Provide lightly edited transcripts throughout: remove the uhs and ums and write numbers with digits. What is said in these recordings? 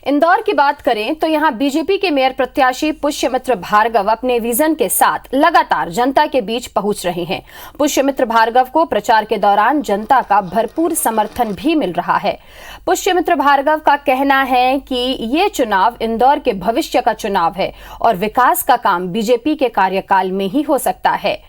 इंदौर की बात करें तो यहां बीजेपी के मेयर प्रत्याशी पुष्यमित्र भार्गव अपने विजन के साथ लगातार जनता के बीच पहुंच रहे हैं। पुष्यमित्र भार्गव को प्रचार के दौरान जनता का भरपूर समर्थन भी मिल रहा है। पुष्यमित्र भार्गव का कहना है कि ये चुनाव इंदौर के भविष्य का चुनाव है और विकास का काम बीजेपी के कार्यकाल में ही हो सकता है।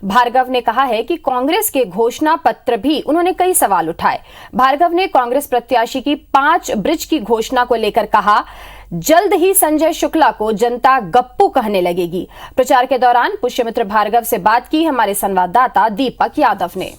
भार्गव ने कहा है कि कांग्रेस के घोषणा पत्र भी उन्होंने कई सवाल उठाए। भार्गव ने कांग्रेस प्रत्याशी की 5 ब्रिज की घोषणा को लेकर कहा, जल्द ही संजय शुक्ला को जनता गप्पू कहने लगेगी। प्रचार के दौरान पुष्यमित्र भार्गव से बात की हमारे संवाददाता दीपक यादव ने।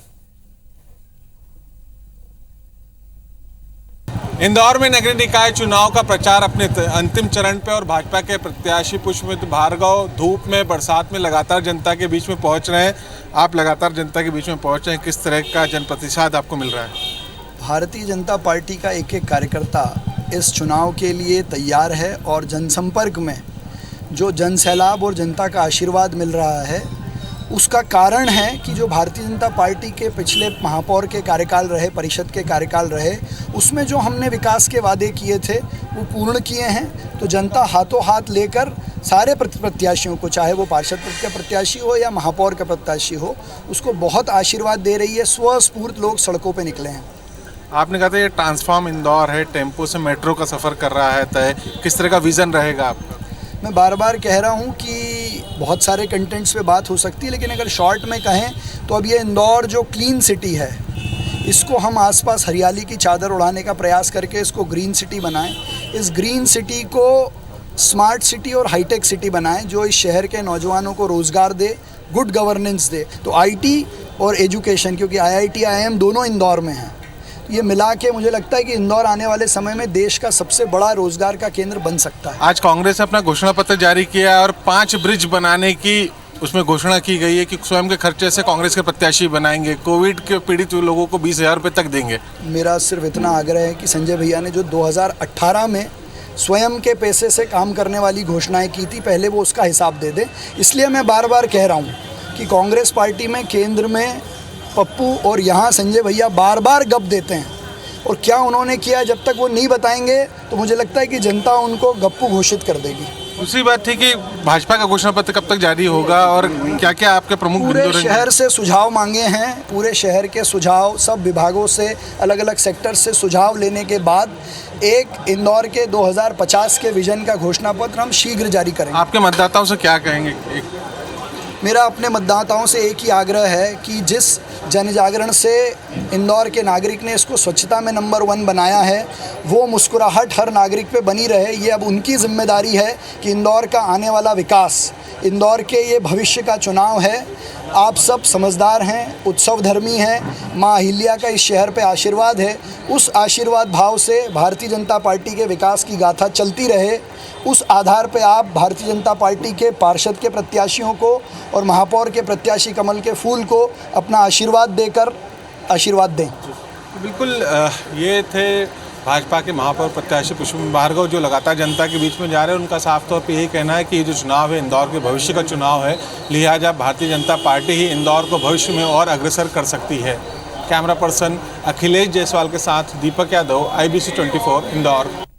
इंदौर में नगरीय निकाय चुनाव का प्रचार अपने अंतिम चरण पे और भाजपा के प्रत्याशी पुष्यमित्र भार्गव धूप में बरसात में लगातार जनता के बीच में पहुंच रहे हैं। आप लगातार जनता के बीच में पहुंच रहे हैं, किस तरह का जनप्रतिसाद आपको मिल रहा है? भारतीय जनता पार्टी का एक एक कार्यकर्ता इस चुनाव के लिए तैयार है और जनसंपर्क में जो जनसैलाब और जनता का आशीर्वाद मिल रहा है उसका कारण है कि जो भारतीय जनता पार्टी के पिछले महापौर के कार्यकाल रहे, परिषद के कार्यकाल रहे, उसमें जो हमने विकास के वादे किए थे वो पूर्ण किए हैं। तो जनता हाथों हाथ लेकर सारे प्रत्याशियों को, चाहे वो पार्षद का प्रत्याशी हो या महापौर का प्रत्याशी हो, उसको बहुत आशीर्वाद दे रही है। स्वस्फूर्त लोग सड़कों पर निकले हैं। आपने कहा था ये ट्रांसफॉर्म इंदौर है, टेम्पो से मेट्रो का सफ़र कर रहा है तय, किस तरह का विज़न रहेगा आपका? मैं बार बार कह रहा हूँ कि बहुत सारे कंटेंट्स पे बात हो सकती है, लेकिन अगर शॉर्ट में कहें तो अब ये इंदौर जो क्लीन सिटी है, इसको हम आसपास हरियाली की चादर उड़ाने का प्रयास करके इसको ग्रीन सिटी बनाएं। इस ग्रीन सिटी को स्मार्ट सिटी और हाईटेक सिटी बनाएं जो इस शहर के नौजवानों को रोज़गार दे, गुड गवर्नेंस दे। तो आईटी और एजुकेशन, क्योंकि आईआईटी आईआईएम दोनों इंदौर में हैं, ये मिला के मुझे लगता है कि इंदौर आने वाले समय में देश का सबसे बड़ा रोजगार का केंद्र बन सकता है। आज कांग्रेस ने अपना घोषणा पत्र जारी किया है और 5 ब्रिज बनाने की उसमें घोषणा की गई है कि स्वयं के खर्चे से कांग्रेस के प्रत्याशी बनाएंगे, कोविड के पीड़ित लोगों को 20,000 रुपये तक देंगे। मेरा सिर्फ इतना आग्रह है कि संजय भैया ने जो 2018 में स्वयं के पैसे से काम करने वाली घोषणाएँ की थी, पहले वो उसका हिसाब दे दे। इसलिए मैं बार बार कह रहा हूँ कि कांग्रेस पार्टी में केंद्र में पप्पू और यहाँ संजय भैया बार बार गप देते हैं, और क्या उन्होंने किया जब तक वो नहीं बताएंगे तो मुझे लगता है कि जनता उनको गप्पू घोषित कर देगी। दूसरी बात थी कि भाजपा का घोषणा पत्र कब तक जारी होगा और क्या क्या आपके प्रमुख पूरे शहर से सुझाव मांगे हैं। पूरे शहर के सुझाव, सब विभागों से, अलग अलग सेक्टर से सुझाव लेने के बाद एक इंदौर के 2050 के विजन का घोषणा पत्र हम शीघ्र जारी करेंगे। आपके मतदाताओं से क्या कहेंगे? मेरा अपने मतदाताओं से एक ही आग्रह है कि जिस जन जागरण से इंदौर के नागरिक ने इसको स्वच्छता में नंबर 1 बनाया है, वो मुस्कुराहट हर नागरिक पे बनी रहे। ये अब उनकी जिम्मेदारी है कि इंदौर का आने वाला विकास, इंदौर के ये भविष्य का चुनाव है। आप सब समझदार हैं, उत्सव धर्मी हैं, माँ अहिल्या का इस शहर पे आशीर्वाद है। उस आशीर्वाद भाव से भारतीय जनता पार्टी के विकास की गाथा चलती रहे। उस आधार पे आप भारतीय जनता पार्टी के पार्षद के प्रत्याशियों को और महापौर के प्रत्याशी कमल के फूल को अपना आशीर्वाद देकर आशीर्वाद दें। बिल्कुल, ये थे भाजपा के महापौर प्रत्याशी पुष्यमित्र भार्गव जो लगातार जनता के बीच में जा रहे हैं। उनका साफ तौर पे यही कहना है कि ये जो चुनाव है इंदौर के भविष्य का चुनाव है, लिहाजा भारतीय जनता पार्टी ही इंदौर को भविष्य में और अग्रसर कर सकती है। कैमरा पर्सन अखिलेश जायसवाल के साथ दीपक यादव, IBC 24 इंदौर।